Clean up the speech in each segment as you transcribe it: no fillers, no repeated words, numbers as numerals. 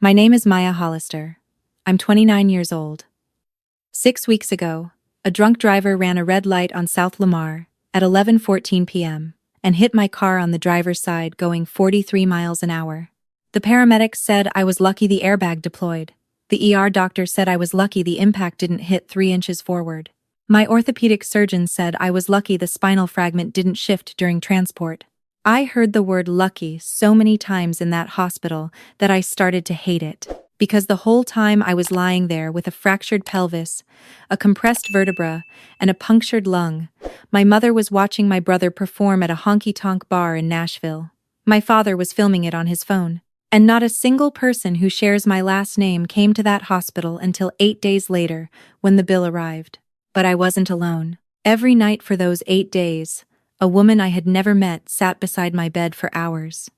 My name is Maya Hollister. I'm 29 years old. 6 weeks ago, a drunk driver ran a red light on South Lamar at 11:14 p.m. and hit my car on the driver's side going 43 miles an hour. The paramedics said I was lucky the airbag deployed. The ER doctor said I was lucky the impact didn't hit 3 inches forward. My orthopedic surgeon said I was lucky the spinal fragment didn't shift during transport. I heard the word lucky so many times in that hospital that I started to hate it. Because the whole time I was lying there with a fractured pelvis, a compressed vertebra, and a punctured lung, my mother was watching my brother perform at a honky-tonk bar in Nashville. My father was filming it on his phone. And not a single person who shares my last name came to that hospital until 8 days later, when the bill arrived. But I wasn't alone. Every night for those 8 days, a woman I had never met sat beside my bed for hours.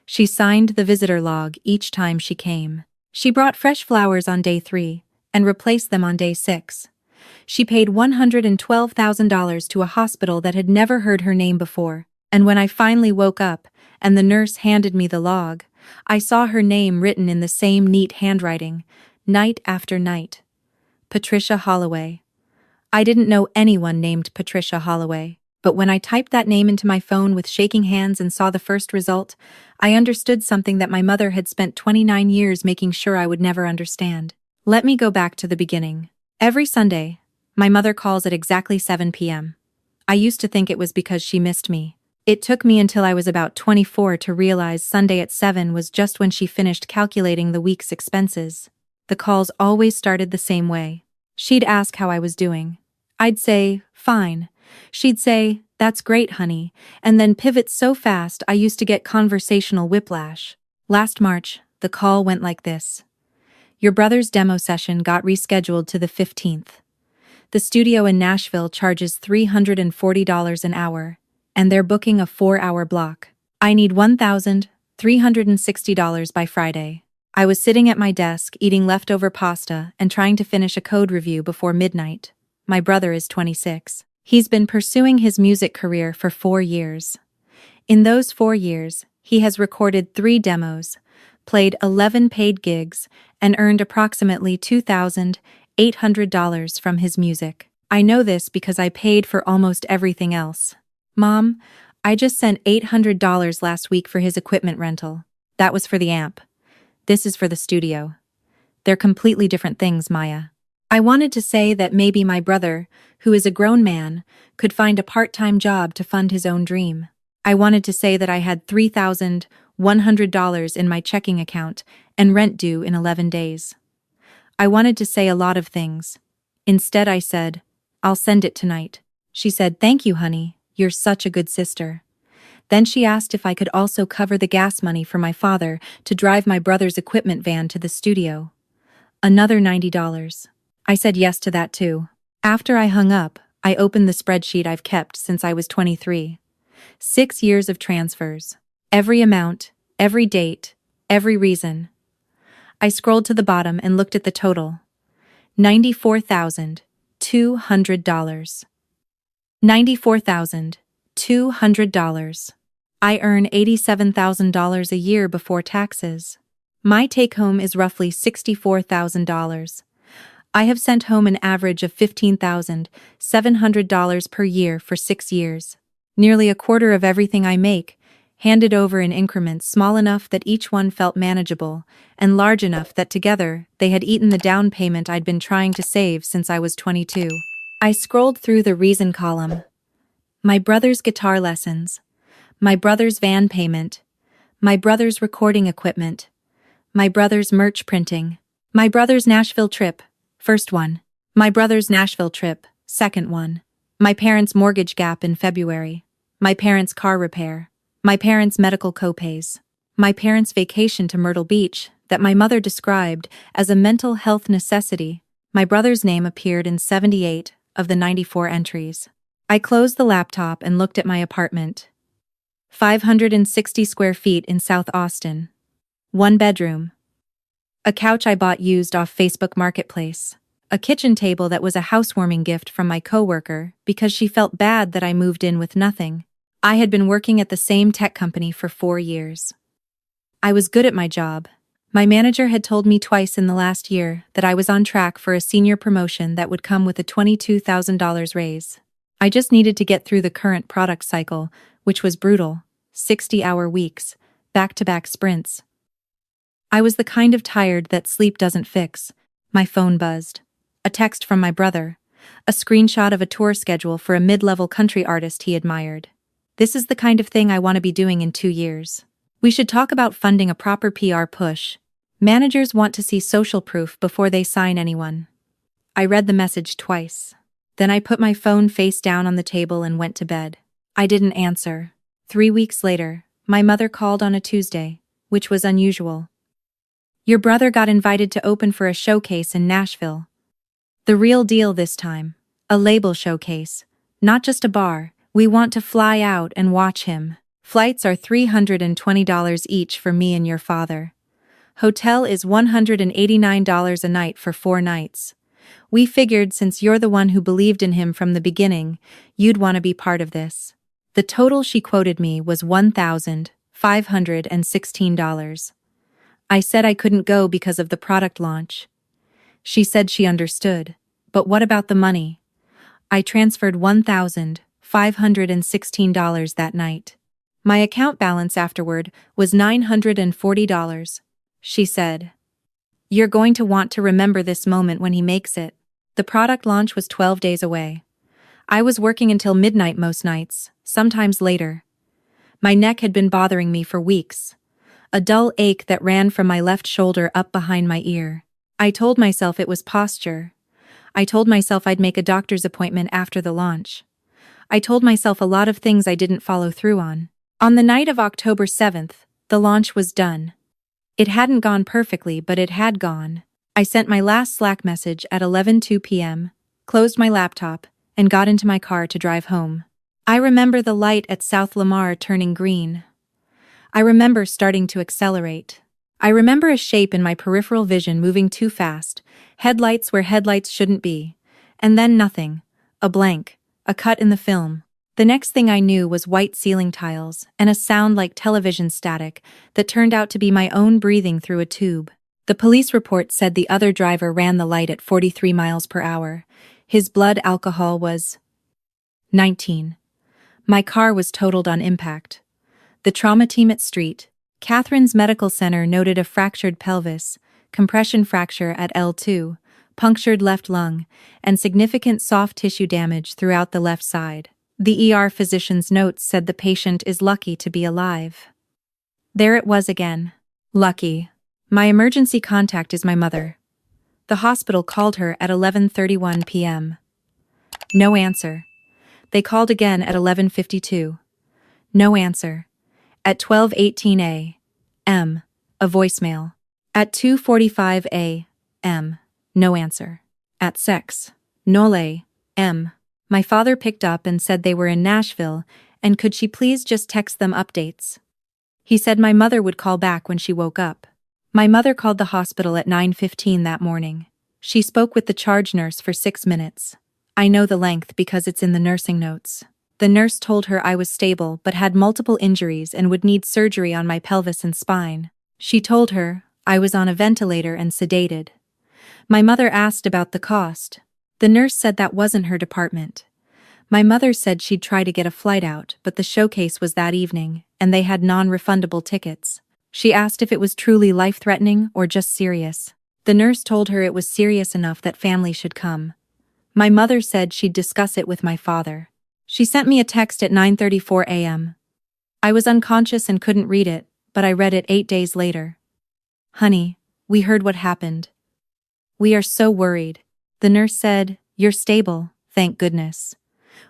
She signed the visitor log each time she came. She brought fresh flowers on day 3 and replaced them on day 6. She paid $112,000 to a hospital that had never heard her name before, and when I finally woke up and the nurse handed me the log, I saw her name written in the same neat handwriting, night after night. Patricia Holloway. I didn't know anyone named Patricia Holloway, but when I typed that name into my phone with shaking hands and saw the first result, I understood something that my mother had spent 29 years making sure I would never understand. Let me go back to the beginning. Every Sunday, my mother calls at exactly 7 p.m. I used to think it was because she missed me. It took me until I was about 24 to realize Sunday at 7 was just when she finished calculating the week's expenses. The calls always started the same way. She'd ask how I was doing. I'd say, fine. She'd say, that's great, honey, and then pivot so fast I used to get conversational whiplash. Last March, the call went like this. Your brother's demo session got rescheduled to the 15th. The studio in Nashville charges $340 an hour, and they're booking a 4-hour block. I need $1,360 by Friday. I was sitting at my desk eating leftover pasta and trying to finish a code review before midnight. My brother is 26. He's been pursuing his music career for 4 years. In those 4 years, he has recorded 3 demos, played 11 paid gigs, and earned approximately $2,800 from his music. I know this because I paid for almost everything else. Mom, I just sent $800 last week for his equipment rental. That was for the amp. This is for the studio. They're completely different things, Maya. I wanted to say that maybe my brother, who is a grown man, could find a part-time job to fund his own dream. I wanted to say that I had $3,100 in my checking account and rent due in 11 days. I wanted to say a lot of things. Instead, I said, I'll send it tonight. She said, thank you, honey. You're such a good sister. Then she asked if I could also cover the gas money for my father to drive my brother's equipment van to the studio. Another $90. I said yes to that too. After I hung up, I opened the spreadsheet I've kept since I was 23. 6 years of transfers. Every amount, every date, every reason. I scrolled to the bottom and looked at the total. $94,200. $94,200. I earn $87,000 a year before taxes. My take-home is roughly $64,000. I have sent home an average of $15,700 per year for 6 years. Nearly a quarter of everything I make, handed over in increments small enough that each one felt manageable, and large enough that together they had eaten the down payment I'd been trying to save since I was 22. I scrolled through the reason column. My brother's guitar lessons. My brother's van payment. My brother's recording equipment. My brother's merch printing. My brother's Nashville trip. First one. My brother's Nashville trip. Second one. My parents' mortgage gap in February. My parents' car repair. My parents' medical copays. My parents' vacation to Myrtle Beach that my mother described as a mental health necessity. My brother's name appeared in 78 of the 94 entries. I closed the laptop and looked at my apartment. 560 square feet in South Austin. 1 bedroom. A couch I bought used off Facebook Marketplace. A kitchen table that was a housewarming gift from my coworker because she felt bad that I moved in with nothing. I had been working at the same tech company for 4 years. I was good at my job. My manager had told me twice in the last year that I was on track for a senior promotion that would come with a $22,000 raise. I just needed to get through the current product cycle, which was brutal, 60-hour weeks, back-to-back sprints. I was the kind of tired that sleep doesn't fix. My phone buzzed. A text from my brother. A screenshot of a tour schedule for a mid-level country artist he admired. This is the kind of thing I want to be doing in 2 years. We should talk about funding a proper PR push. Managers want to see social proof before they sign anyone. I read the message twice. Then I put my phone face down on the table and went to bed. I didn't answer. 3 weeks later, my mother called on a Tuesday, which was unusual. Your brother got invited to open for a showcase in Nashville. The real deal this time. A label showcase. Not just a bar. We want to fly out and watch him. Flights are $320 each for me and your father. Hotel is $189 a night for 4 nights. We figured since you're the one who believed in him from the beginning, you'd want to be part of this. The total she quoted me was $1,516. I said I couldn't go because of the product launch. She said she understood. But what about the money? I transferred $1,516 that night. My account balance afterward was $940. She said, "You're going to want to remember this moment when he makes it." The product launch was 12 days away. I was working until midnight most nights, sometimes later. My neck had been bothering me for weeks. A dull ache that ran from my left shoulder up behind my ear. I told myself it was posture. I told myself I'd make a doctor's appointment after the launch. I told myself a lot of things I didn't follow through on. On the night of October 7th, the launch was done. It hadn't gone perfectly, but it had gone. I sent my last Slack message at 11:02 p.m., closed my laptop, and got into my car to drive home. I remember the light at South Lamar turning green. I remember starting to accelerate. I remember a shape in my peripheral vision moving too fast, headlights where headlights shouldn't be, and then nothing, a blank, a cut in the film. The next thing I knew was white ceiling tiles and a sound like television static that turned out to be my own breathing through a tube. The police report said the other driver ran the light at 43 miles per hour. His blood alcohol was 19. My car was totaled on impact. The trauma team at St. Catherine's Medical Center noted a fractured pelvis, compression fracture at L2, punctured left lung, and significant soft tissue damage throughout the left side. The ER physician's notes said the patient is lucky to be alive. There it was again. Lucky. My emergency contact is my mother. The hospital called her at 11:31 p.m. No answer. They called again at 11:52. No answer. At 12:18 a.m., a voicemail. At 2:45 a.m., no answer. At 6:00 a.m., my father picked up and said they were in Nashville, and could she please just text them updates. He said my mother would call back when she woke up. My mother called the hospital at 9:15 that morning. She spoke with the charge nurse for 6 minutes. I know the length because it's in the nursing notes. The nurse told her I was stable but had multiple injuries and would need surgery on my pelvis and spine. She told her I was on a ventilator and sedated. My mother asked about the cost. The nurse said that wasn't her department. My mother said she'd try to get a flight out, but the showcase was that evening, and they had non-refundable tickets. She asked if it was truly life-threatening or just serious. The nurse told her it was serious enough that family should come. My mother said she'd discuss it with my father. She sent me a text at 9:34 a.m. I was unconscious and couldn't read it, but I read it 8 days later. Honey, we heard what happened. We are so worried. The nurse said, "You're stable, thank goodness.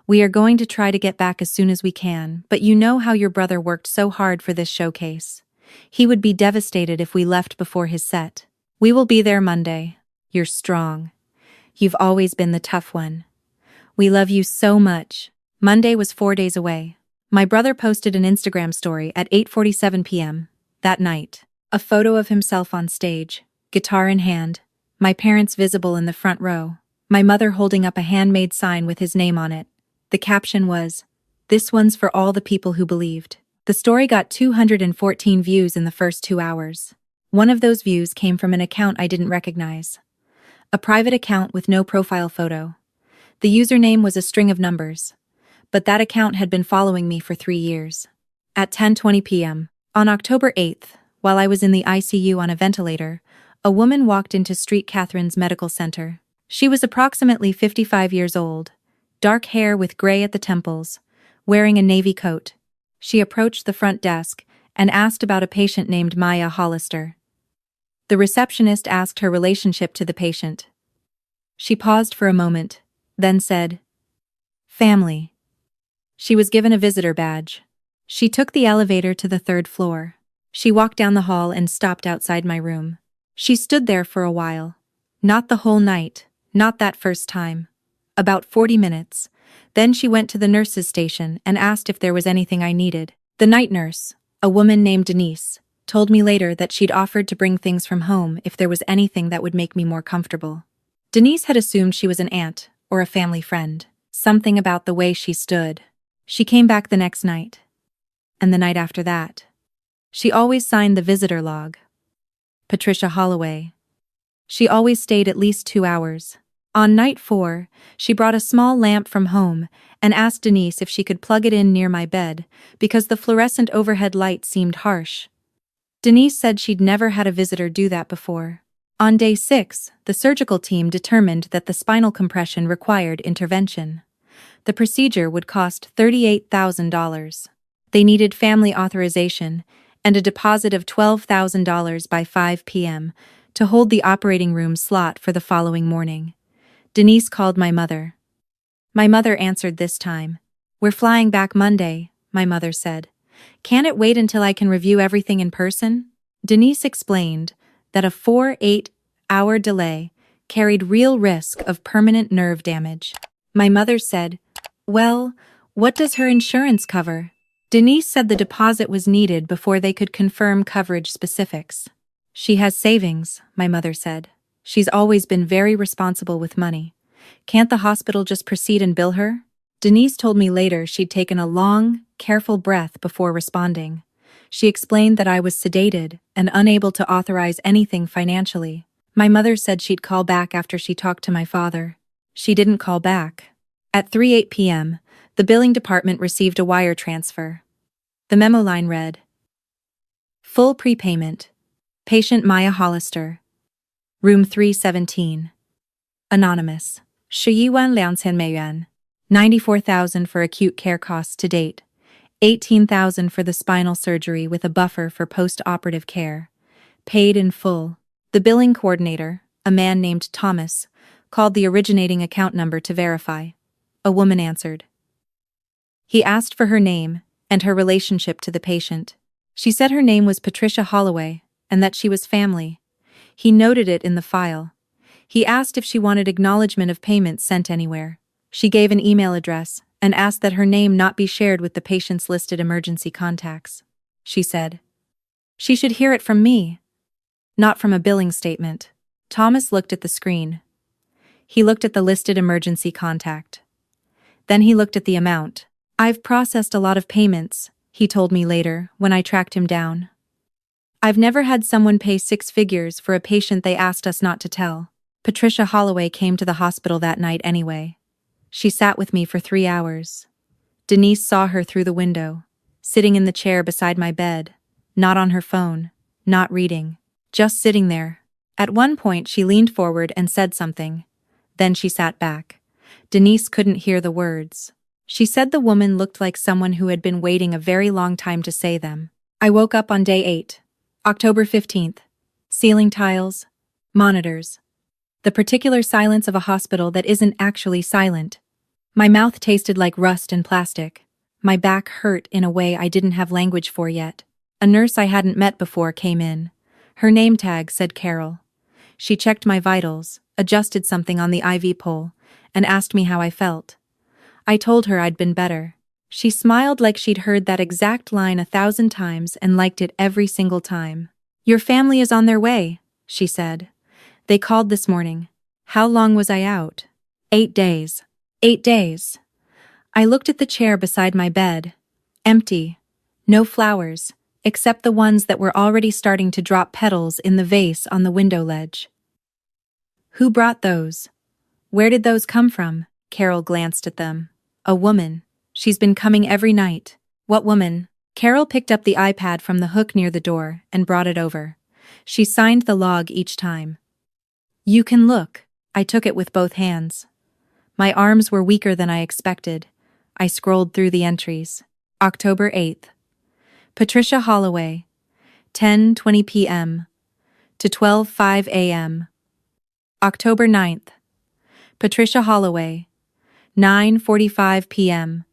We are going to try to get back as soon as we can, but you know how your brother worked so hard for this showcase. He would be devastated if we left before his set. We will be there Monday. You're strong. You've always been the tough one. We love you so much." Monday was 4 days away. My brother posted an Instagram story at 8:47 p.m. that night. A photo of himself on stage, guitar in hand, my parents visible in the front row, my mother holding up a handmade sign with his name on it. The caption was, "This one's for all the people who believed." The story got 214 views in the first 2 hours. One of those views came from an account I didn't recognize. A private account with no profile photo. The username was a string of numbers. But that account had been following me for 3 years. At 10:20 p.m., on October 8th, while I was in the ICU on a ventilator, a woman walked into St. Catherine's Medical Center. She was approximately 55 years old, dark hair with gray at the temples, wearing a navy coat. She approached the front desk and asked about a patient named Maya Hollister. The receptionist asked her relationship to the patient. She paused for a moment, then said, "Family." She was given a visitor badge. She took the elevator to the 3rd floor. She walked down the hall and stopped outside my room. She stood there for a while. Not the whole night, not that first time. About 40 minutes. Then she went to the nurse's station and asked if there was anything I needed. The night nurse, a woman named Denise, told me later that she'd offered to bring things from home if there was anything that would make me more comfortable. Denise had assumed she was an aunt or a family friend. Something about the way she stood. She came back the next night. And the night after that. She always signed the visitor log. Patricia Holloway. She always stayed at least 2 hours. On night 4, she brought a small lamp from home and asked Denise if she could plug it in near my bed because the fluorescent overhead light seemed harsh. Denise said she'd never had a visitor do that before. On day 6, the surgical team determined that the spinal compression required intervention. The procedure would cost $38,000. They needed family authorization and a deposit of $12,000 by 5 p.m. to hold the operating room slot for the following morning. Denise called my mother. My mother answered this time. "We're flying back Monday," my mother said. "Can't it wait until I can review everything in person?" Denise explained that a 4-8-hour delay carried real risk of permanent nerve damage. My mother said, "Well, what does her insurance cover?" Denise said the deposit was needed before they could confirm coverage specifics. "She has savings," my mother said. "She's always been very responsible with money. Can't the hospital just proceed and bill her?" Denise told me later she'd taken a long, careful breath before responding. She explained that I was sedated and unable to authorize anything financially. My mother said she'd call back after she talked to my father. She didn't call back. At 3:08 p.m., the billing department received a wire transfer. The memo line read, "Full prepayment. Patient Maya Hollister. Room 317. Anonymous. 11,200,000 $94,000 for acute care costs to date. $18,000 for the spinal surgery with a buffer for post-operative care. Paid in full." The billing coordinator, a man named Thomas, called the originating account number to verify. A woman answered. He asked for her name and her relationship to the patient. She said her name was Patricia Holloway and that she was family. He noted it in the file. He asked if she wanted acknowledgement of payments sent anywhere. She gave an email address and asked that her name not be shared with the patient's listed emergency contacts. She said, "She should hear it from me, not from a billing statement." Thomas looked at the screen. He looked at the listed emergency contact. Then he looked at the amount. "I've processed a lot of payments," he told me later when I tracked him down. "I've never had someone pay 6 figures for a patient they asked us not to tell." Patricia Holloway came to the hospital that night anyway. She sat with me for 3 hours. Denise saw her through the window, sitting in the chair beside my bed, not on her phone, not reading, just sitting there. At one point she leaned forward and said something. Then she sat back. Denise couldn't hear the words. She said the woman looked like someone who had been waiting a very long time to say them. I woke up on day 8, October 15th. Ceiling tiles, monitors. The particular silence of a hospital that isn't actually silent. My mouth tasted like rust and plastic. My back hurt in a way I didn't have language for yet. A nurse I hadn't met before came in. Her name tag said Carol. She checked my vitals, adjusted something on the IV pole, and asked me how I felt. I told her I'd been better. She smiled like she'd heard that exact line 1,000 times and liked it every single time. "Your family is on their way," she said. "They called this morning." How long was I out? 8 days. 8 days. I looked at the chair beside my bed. Empty. No flowers, except the ones that were already starting to drop petals in the vase on the window ledge. Who brought those? Where did those come from? Carol glanced at them. A woman. She's been coming every night. What woman? Carol picked up the iPad from the hook near the door and brought it over. She signed the log each time. You can look. I took it with both hands. My arms were weaker than I expected. I scrolled through the entries. October 8th. Patricia Holloway. 10:20 p.m. to 12:05 a.m. October 9th. Patricia Holloway. 9:45 p.m.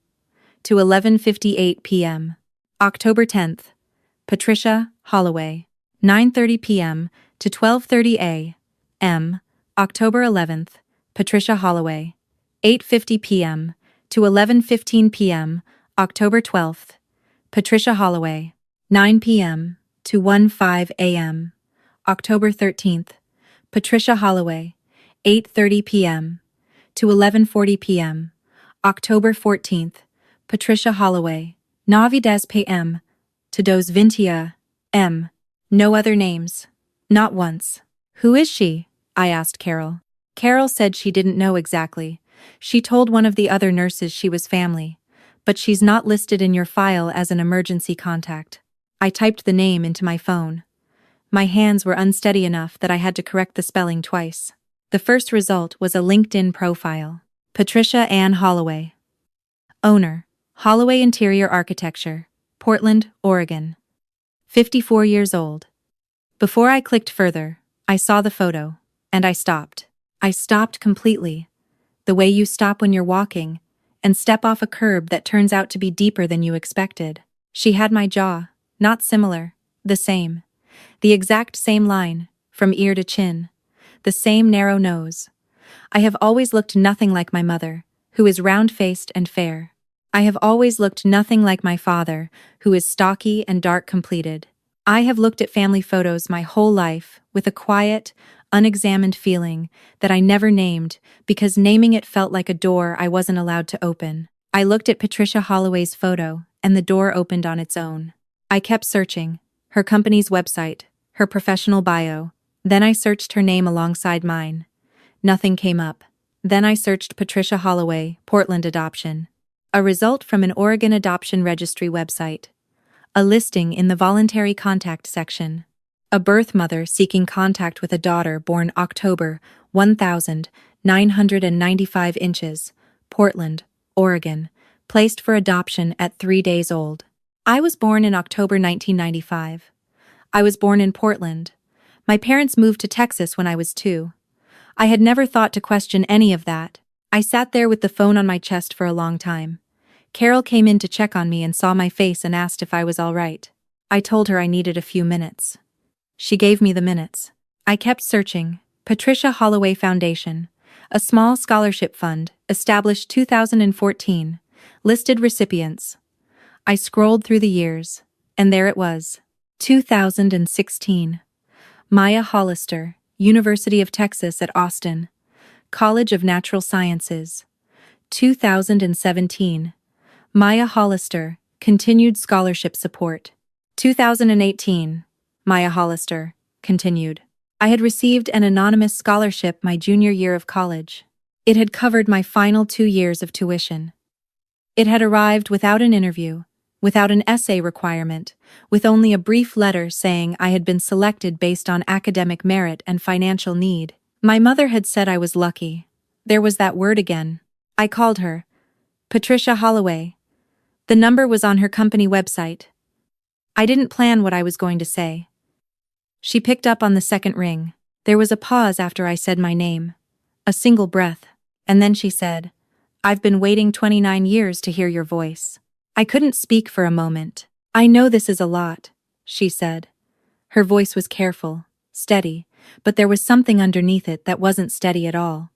to 11:58 p.m. October 10th. Patricia Holloway. 9:30 p.m. to 12:30 a.m. October 11th. Patricia Holloway. 8:50 p.m. to 11:15 p.m. October 12th. Patricia Holloway. 9 p.m. to 1:05 a.m. October 13th. Patricia Holloway. 8:30 p.m. to 11:40 p.m. October 14th. Patricia Holloway. 9:10 p.m. to 12:20 m. No other names. Not once. Who is she? I asked Carol. Carol said she didn't know exactly. She told one of the other nurses she was family, but she's not listed in your file as an emergency contact. I typed the name into my phone. My hands were unsteady enough that I had to correct the spelling twice. The first result was a LinkedIn profile. Patricia Ann Holloway. Owner, Holloway Interior Architecture, Portland, Oregon. 54 years old. Before I clicked further, I saw the photo, and I stopped. I stopped completely. The way you stop when you're walking, and step off a curb that turns out to be deeper than you expected. She had my jaw, not similar, the same. The exact same line, from ear to chin. The same narrow nose. I have always looked nothing like my mother, who is round-faced and fair. I have always looked nothing like my father, who is stocky and dark-completed. I have looked at family photos my whole life with a quiet, unexamined feeling that I never named because naming it felt like a door I wasn't allowed to open. I looked at Patricia Holloway's photo, and the door opened on its own. I kept searching. Her company's website, her professional bio. Then I searched her name alongside mine. Nothing came up. Then I searched Patricia Holloway, Portland Adoption. A result from an Oregon Adoption Registry website. A listing in the voluntary contact section. A birth mother seeking contact with a daughter born October 1995 inches, Portland, Oregon, placed for adoption at 3 days old. I was born in October 1995. I was born in Portland. My parents moved to Texas when I was 2. I had never thought to question any of that. I sat there with the phone on my chest for a long time. Carol came in to check on me and saw my face and asked if I was all right. I told her I needed a few minutes. She gave me the minutes. I kept searching. Patricia Holloway Foundation, a small scholarship fund, established 2014, listed recipients. I scrolled through the years, and there it was. 2016. Maya Hollister, University of Texas at Austin, College of Natural Sciences. 2017. Maya Hollister, continued scholarship support. 2018. Maya Hollister, continued. I had received an anonymous scholarship my junior year of college. It had covered my final 2 years of tuition. It had arrived without an interview, without an essay requirement, with only a brief letter saying I had been selected based on academic merit and financial need. My mother had said I was lucky. There was that word again. I called her. Patricia Holloway. The number was on her company website. I didn't plan what I was going to say. She picked up on the second ring. There was a pause after I said my name. A single breath. And then she said, "I've been waiting 29 years to hear your voice." I couldn't speak for a moment. "I know this is a lot," she said. Her voice was careful, steady, but there was something underneath it that wasn't steady at all.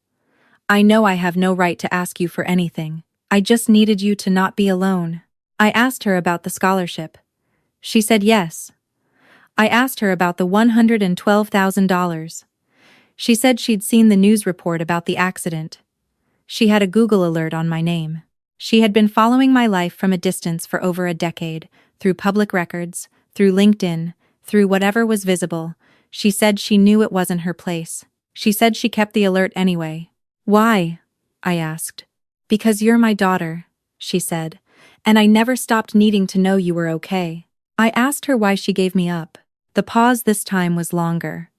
"I know I have no right to ask you for anything. I just needed you to not be alone." I asked her about the scholarship. She said yes. I asked her about the $112,000. She said she'd seen the news report about the accident. She had a Google alert on my name. She had been following my life from a distance for over a decade, through public records, through LinkedIn, through whatever was visible. She said she knew it wasn't her place. She said she kept the alert anyway. Why? I asked. Because you're my daughter, she said, and I never stopped needing to know you were okay. I asked her why she gave me up. The pause this time was longer.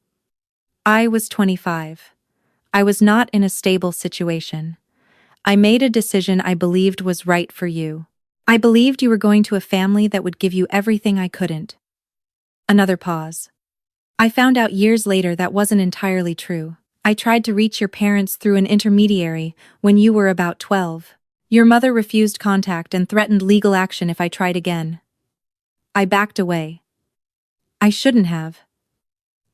I was 25. I was not in a stable situation. I made a decision I believed was right for you. I believed you were going to a family that would give you everything I couldn't. Another pause. I found out years later that wasn't entirely true. I tried to reach your parents through an intermediary when you were about 12. Your mother refused contact and threatened legal action if I tried again. I backed away. I shouldn't have.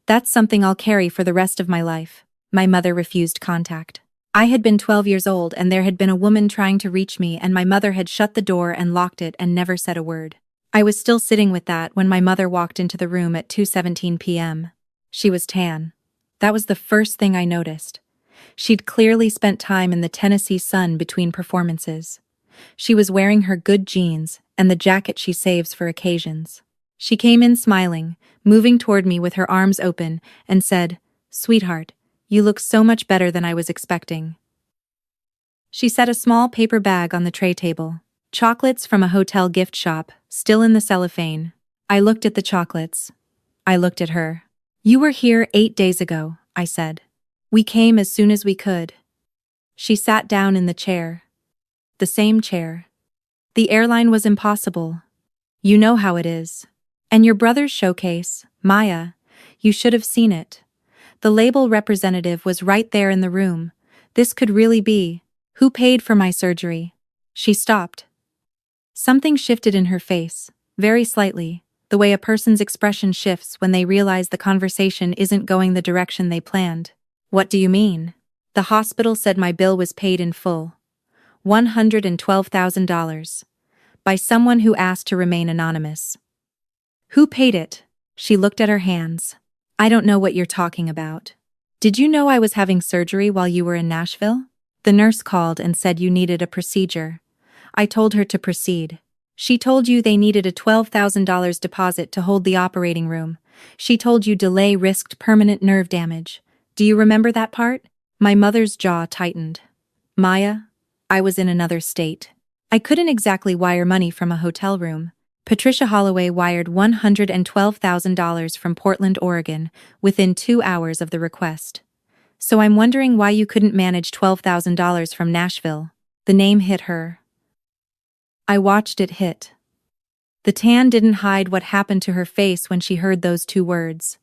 That's something I'll carry for the rest of my life. My mother refused contact. I had been 12 years old and there had been a woman trying to reach me and my mother had shut the door and locked it and never said a word. I was still sitting with that when my mother walked into the room at 2:17 p.m. She was tan. That was the first thing I noticed. She'd clearly spent time in the Tennessee sun between performances. She was wearing her good jeans and the jacket she saves for occasions. She came in smiling, moving toward me with her arms open, and said, "Sweetheart, you look so much better than I was expecting." She set a small paper bag on the tray table. Chocolates from a hotel gift shop, still in the cellophane. I looked at the chocolates. I looked at her. "You were here 8 days ago," I said. "We came as soon as we could." She sat down in the chair. The same chair. The airline was impossible. You know how it is. And your brother's showcase, Maya, you should have seen it. The label representative was right there in the room. This could really be. Who paid for my surgery? She stopped. Something shifted in her face, very slightly, the way a person's expression shifts when they realize the conversation isn't going the direction they planned. "What do you mean?" "The hospital said my bill was paid in full. $112,000. By someone who asked to remain anonymous." "Who paid it?" She looked at her hands. "I don't know what you're talking about. Did you know I was having surgery while you were in Nashville? The nurse called and said you needed a procedure. I told her to proceed. She told you they needed a $12,000 deposit to hold the operating room. She told you delay risked permanent nerve damage. Do you remember that part?" My mother's jaw tightened. "Maya, I was in another state. I couldn't exactly wire money from a hotel room. Patricia Holloway wired $112,000 from Portland, Oregon, within 2 hours of the request. So I'm wondering why you couldn't manage $12,000 from Nashville." The name hit her. I watched it hit. The tan didn't hide what happened to her face when she heard those 2 words.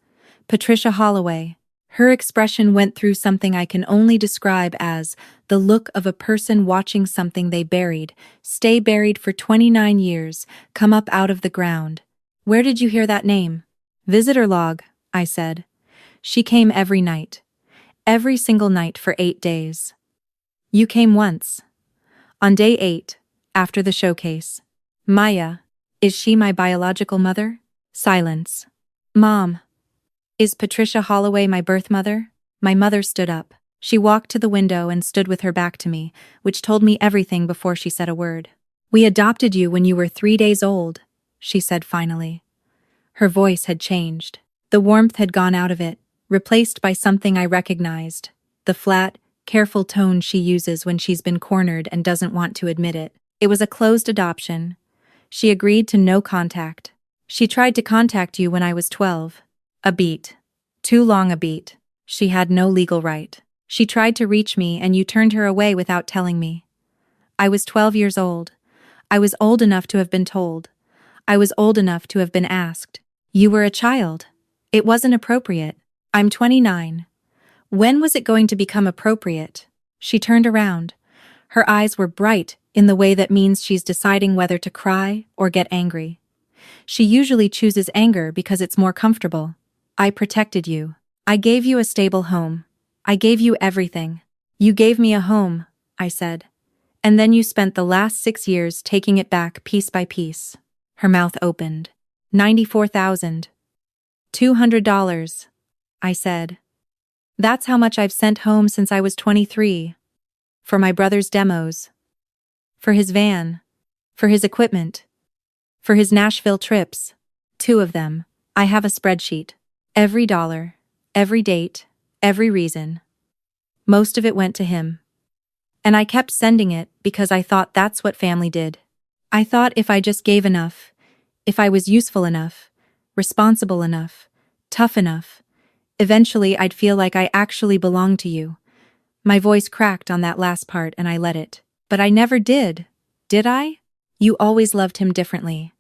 Patricia Holloway. Her expression went through something I can only describe as the look of a person watching something they buried, stay buried for 29 years, come up out of the ground. "Where did you hear that name?" "Visitor log," I said. "She came every night. Every single night for 8 days. You came once. On day 8, after the showcase." "Maya, is she my biological mother?" Silence. "Mom. Is Patricia Holloway my birth mother?" My mother stood up. She walked to the window and stood with her back to me, which told me everything before she said a word. "We adopted you when you were 3 days old," she said finally. Her voice had changed. The warmth had gone out of it, replaced by something I recognized, the flat, careful tone she uses when she's been cornered and doesn't want to admit it. It was a closed adoption. She agreed to no contact. "She tried to contact you when I was 12. A beat. Too long a beat. She had no legal right. She tried to reach me and you turned her away without telling me. I was 12 years old. I was old enough to have been told. I was old enough to have been asked. You were a child. It wasn't appropriate. I'm 29. When was it going to become appropriate?" She turned around. Her eyes were bright in the way that means she's deciding whether to cry or get angry. She usually chooses anger because it's more comfortable. "I protected you. I gave you a stable home. I gave you everything. You gave me a home," I said. "And then you spent the last 6 years taking it back piece by piece." Her mouth opened. $94,200, I said. "That's how much I've sent home since I was 23. For my brother's demos. For his van. For his equipment. For his Nashville trips. 2 of them. I have a spreadsheet. Every dollar, every date, every reason. Most of it went to him. And I kept sending it because I thought that's what family did. I thought if I just gave enough, if I was useful enough, responsible enough, tough enough, eventually I'd feel like I actually belonged to you. My voice cracked on that last part and I let it. But I never did I? You always loved him differently.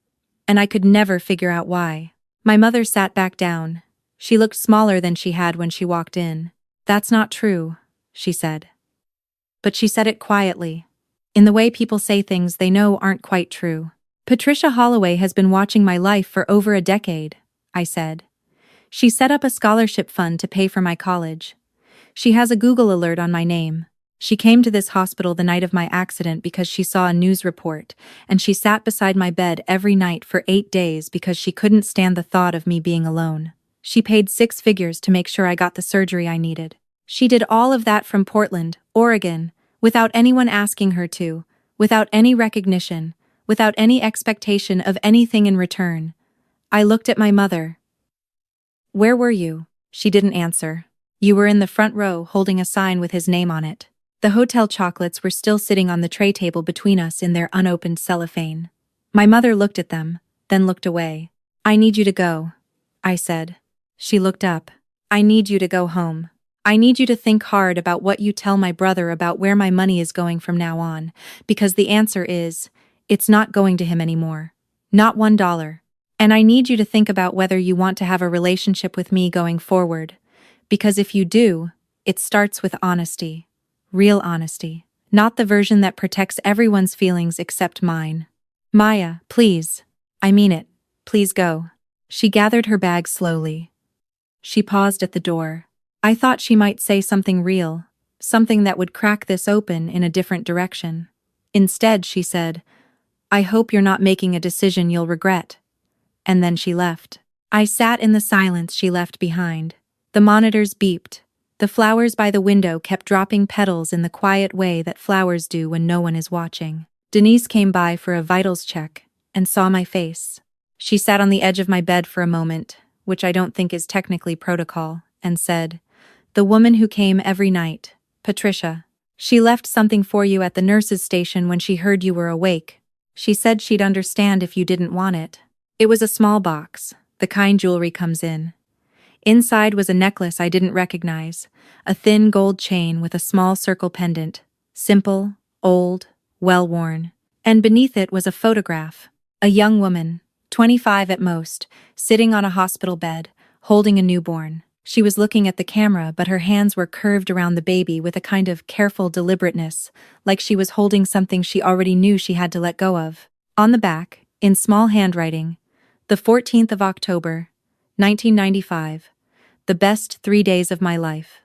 And I could never figure out why. My mother sat back down. She looked smaller than she had when she walked in. That's not true, she said. But she said it quietly, in the way people say things they know aren't quite true. Patricia Holloway has been watching my life for over a decade, I said. She set up a scholarship fund to pay for my college. She has a Google alert on my name. She came to this hospital the night of my accident because she saw a news report, and she sat beside my bed every night for 8 days because she couldn't stand the thought of me being alone. She paid 6 figures to make sure I got the surgery I needed. She did all of that from Portland, Oregon, without anyone asking her to, without any recognition, without any expectation of anything in return. I looked at my mother. Where were you? She didn't answer. You were in the front row holding a sign with his name on it. The hotel chocolates were still sitting on the tray table between us in their unopened cellophane. My mother looked at them, then looked away. I need you to go, I said. She looked up. I need you to go home. I need you to think hard about what you tell my brother about where my money is going from now on, because the answer is, it's not going to him anymore. Not $1. And I need you to think about whether you want to have a relationship with me going forward, because if you do, it starts with honesty. Real honesty. Not the version that protects everyone's feelings except mine. Maya, please. I mean it. Please go. She gathered her bag slowly. She paused at the door. I thought she might say something real, something that would crack this open in a different direction. Instead, she said, I hope you're not making a decision you'll regret. And then she left. I sat in the silence she left behind. The monitors beeped. The flowers by the window kept dropping petals in the quiet way that flowers do when no one is watching. Denise came by for a vitals check and saw my face. She sat on the edge of my bed for a moment, which I don't think is technically protocol, and said, The woman who came every night, Patricia. She left something for you at the nurse's station when she heard you were awake. She said she'd understand if you didn't want it. It was a small box, the kind jewelry comes in. Inside was a necklace I didn't recognize, a thin gold chain with a small circle pendant, simple, old, well-worn. And beneath it was a photograph, a young woman, 25 at most, sitting on a hospital bed, holding a newborn. She was looking at the camera, but her hands were curved around the baby with a kind of careful deliberateness, like she was holding something she already knew she had to let go of. On the back, in small handwriting, the 14th of October, 1995, the best 3 days of my life.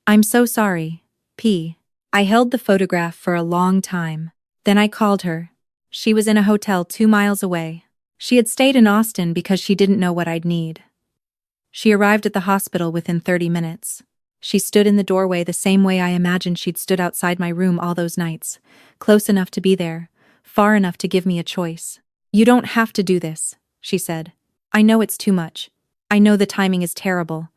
I'm so sorry, P. I held the photograph for a long time. Then I called her. She was in a hotel 2 miles away. She had stayed in Austin because she didn't know what I'd need. She arrived at the hospital within 30 minutes. She stood in the doorway the same way I imagined she'd stood outside my room all those nights, close enough to be there, far enough to give me a choice. You don't have to do this, she said. I know it's too much. I know the timing is terrible.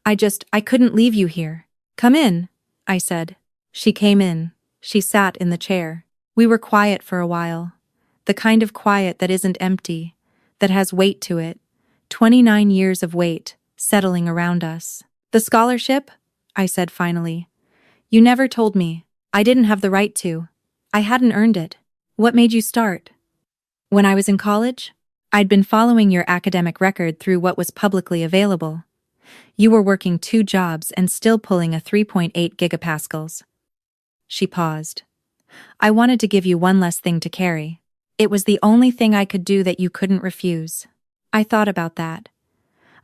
I couldn't leave you here. Come in, I said. She came in. She sat in the chair. We were quiet for a while. The kind of quiet that isn't empty, that has weight to it. 29 years of weight, settling around us. The scholarship? I said finally. You never told me. I didn't have the right to. I hadn't earned it. What made you start? When I was in college? I'd been following your academic record through what was publicly available. You were working 2 jobs and still pulling a 3.8 gigapascals. She paused. I wanted to give you one less thing to carry. It was the only thing I could do that you couldn't refuse. I thought about that.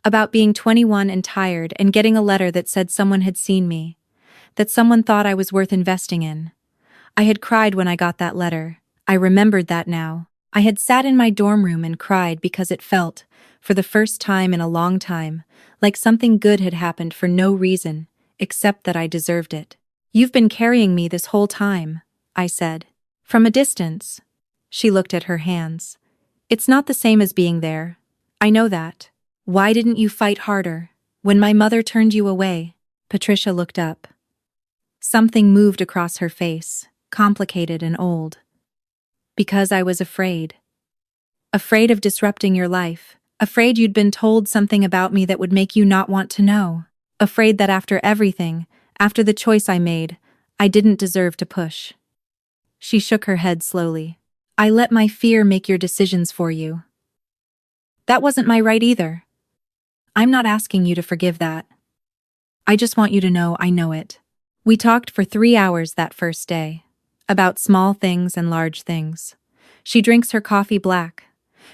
About being 21 and tired and getting a letter that said someone had seen me, that someone thought I was worth investing in. I had cried when I got that letter. I remembered that now. I had sat in my dorm room and cried because it felt, for the first time in a long time, like something good had happened for no reason, except that I deserved it. You've been carrying me this whole time, I said. From a distance. She looked at her hands. It's not the same as being there. I know that. Why didn't you fight harder? When my mother turned you away, Patricia looked up. Something moved across her face, complicated and old. Because I was afraid. Afraid of disrupting your life. Afraid you'd been told something about me that would make you not want to know. Afraid that after everything, after the choice I made, I didn't deserve to push. She shook her head slowly. I let my fear make your decisions for you. That wasn't my right either. I'm not asking you to forgive that. I just want you to know I know it. We talked for 3 hours that first day. About small things and large things. She drinks her coffee black.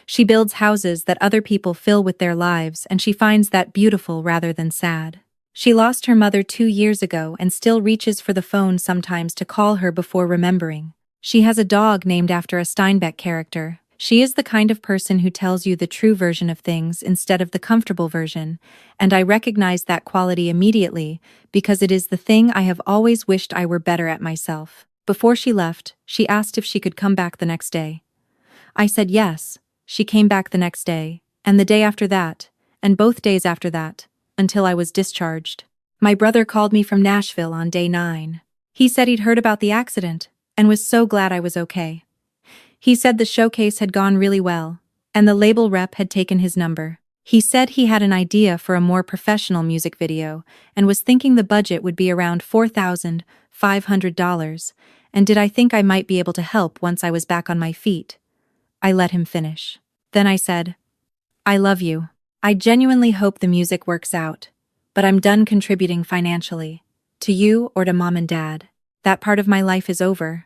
She builds houses that other people fill with their lives, and she finds that beautiful rather than sad. She lost her mother 2 years ago and still reaches for the phone sometimes to call her before remembering. She has a dog named after a Steinbeck character. She is the kind of person who tells you the true version of things instead of the comfortable version, and I recognize that quality immediately because it is the thing I have always wished I were better at myself. Before she left, she asked if she could come back the next day. I said yes. She came back the next day, and the day after that, and both days after that, until I was discharged. My brother called me from Nashville on day 9. He said he'd heard about the accident, and was so glad I was okay. He said the showcase had gone really well, and the label rep had taken his number. He said he had an idea for a more professional music video, and was thinking the budget would be around $4,500, and did I think I might be able to help once I was back on my feet. I let him finish. Then I said, I love you. I genuinely hope the music works out, but I'm done contributing financially. To you or to Mom and Dad. That part of my life is over.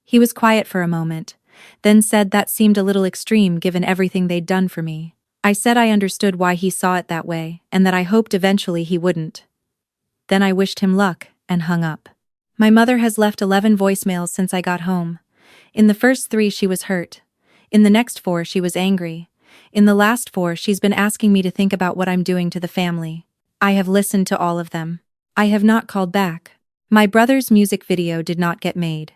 He was quiet for a moment, then said that seemed a little extreme given everything they'd done for me. I said I understood why he saw it that way, and that I hoped eventually he wouldn't. Then I wished him luck, and hung up. My mother has left 11 voicemails since I got home. In the first 3 she was hurt. In the next 4 she was angry. In the last 4 she's been asking me to think about what I'm doing to the family. I have listened to all of them. I have not called back. My brother's music video did not get made.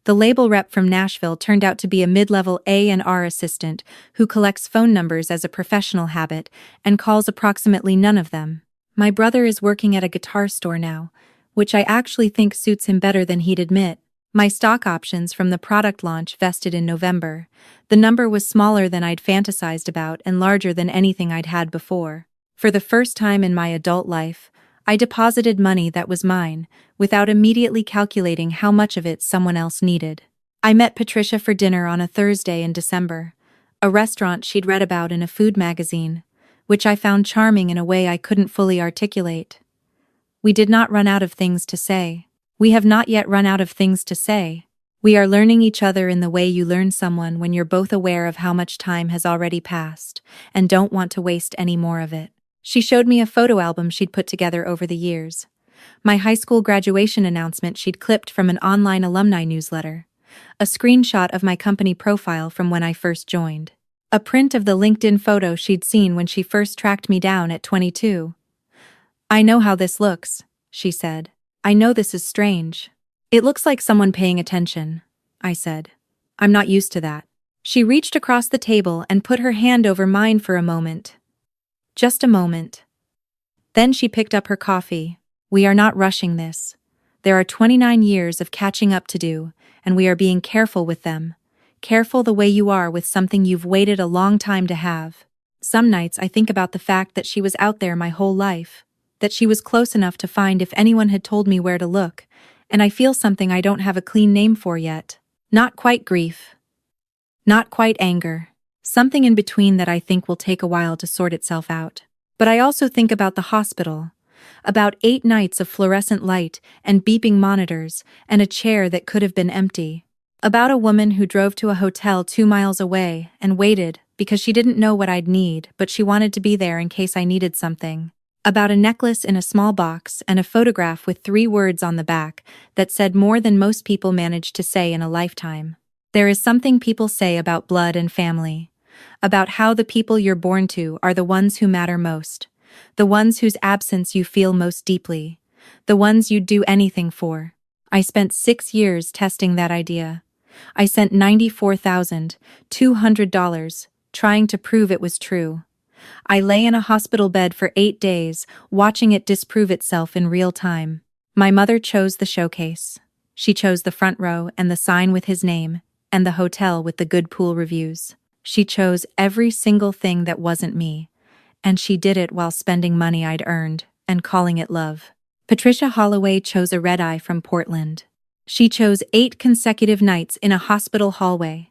The label rep from Nashville turned out to be a mid-level A&R assistant who collects phone numbers as a professional habit and calls approximately none of them. My brother is working at a guitar store now, which I actually think suits him better than he'd admit. My stock options from the product launch vested in November. The number was smaller than I'd fantasized about and larger than anything I'd had before. For the first time in my adult life, I deposited money that was mine, without immediately calculating how much of it someone else needed. I met Patricia for dinner on a Thursday in December, a restaurant she'd read about in a food magazine, which I found charming in a way I couldn't fully articulate. We did not run out of things to say. We have not yet run out of things to say. We are learning each other in the way you learn someone when you're both aware of how much time has already passed, and don't want to waste any more of it. She showed me a photo album she'd put together over the years. My high school graduation announcement she'd clipped from an online alumni newsletter. A screenshot of my company profile from when I first joined. A print of the LinkedIn photo she'd seen when she first tracked me down at 22. I know how this looks, she said. I know this is strange. It looks like someone paying attention, I said. I'm not used to that. She reached across the table and put her hand over mine for a moment. Just a moment. Then she picked up her coffee. We are not rushing this. There are 29 years of catching up to do, and we are being careful with them. Careful the way you are with something you've waited a long time to have. Some nights I think about the fact that she was out there my whole life, that she was close enough to find if anyone had told me where to look, and I feel something I don't have a clean name for yet. Not quite grief. Not quite anger. Something in between that I think will take a while to sort itself out. But I also think about the hospital. About 8 nights of fluorescent light and beeping monitors and a chair that could have been empty. About a woman who drove to a hotel 2 miles away and waited because she didn't know what I'd need, but she wanted to be there in case I needed something. About a necklace in a small box and a photograph with 3 words on the back that said more than most people manage to say in a lifetime. There is something people say about blood and family. About how the people you're born to are the ones who matter most. The ones whose absence you feel most deeply. The ones you'd do anything for. I spent 6 years testing that idea. I sent $94,200 trying to prove it was true. I lay in a hospital bed for 8 days, watching it disprove itself in real time. My mother chose the showcase. She chose the front row and the sign with his name, and the hotel with the good pool reviews. She chose every single thing that wasn't me, and she did it while spending money I'd earned and calling it love. Patricia Holloway chose a red-eye from Portland. She chose 8 consecutive nights in a hospital hallway.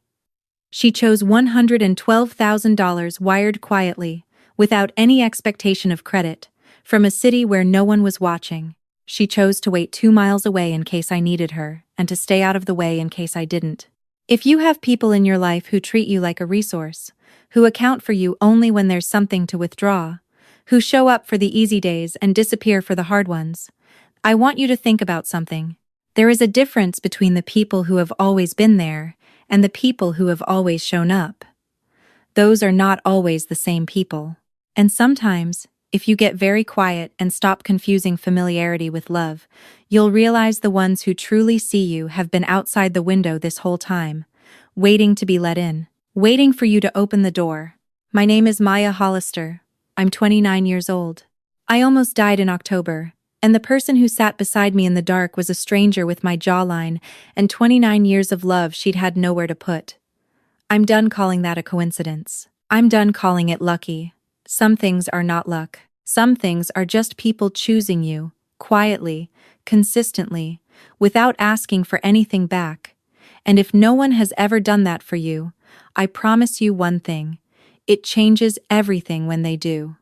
She chose $112,000 wired quietly, without any expectation of credit, from a city where no one was watching. She chose to wait 2 miles away in case I needed her, and to stay out of the way in case I didn't. If you have people in your life who treat you like a resource, who account for you only when there's something to withdraw, who show up for the easy days and disappear for the hard ones, I want you to think about something. There is a difference between the people who have always been there and the people who have always shown up. Those are not always the same people. And sometimes, if you get very quiet and stop confusing familiarity with love, you'll realize the ones who truly see you have been outside the window this whole time, waiting to be let in, waiting for you to open the door. My name is Maya Hollister. I'm 29 years old. I almost died in October, and the person who sat beside me in the dark was a stranger with my jawline and 29 years of love she'd had nowhere to put. I'm done calling that a coincidence. I'm done calling it lucky. Some things are not luck. Some things are just people choosing you, quietly, consistently, without asking for anything back. And if no one has ever done that for you, I promise you one thing: it changes everything when they do.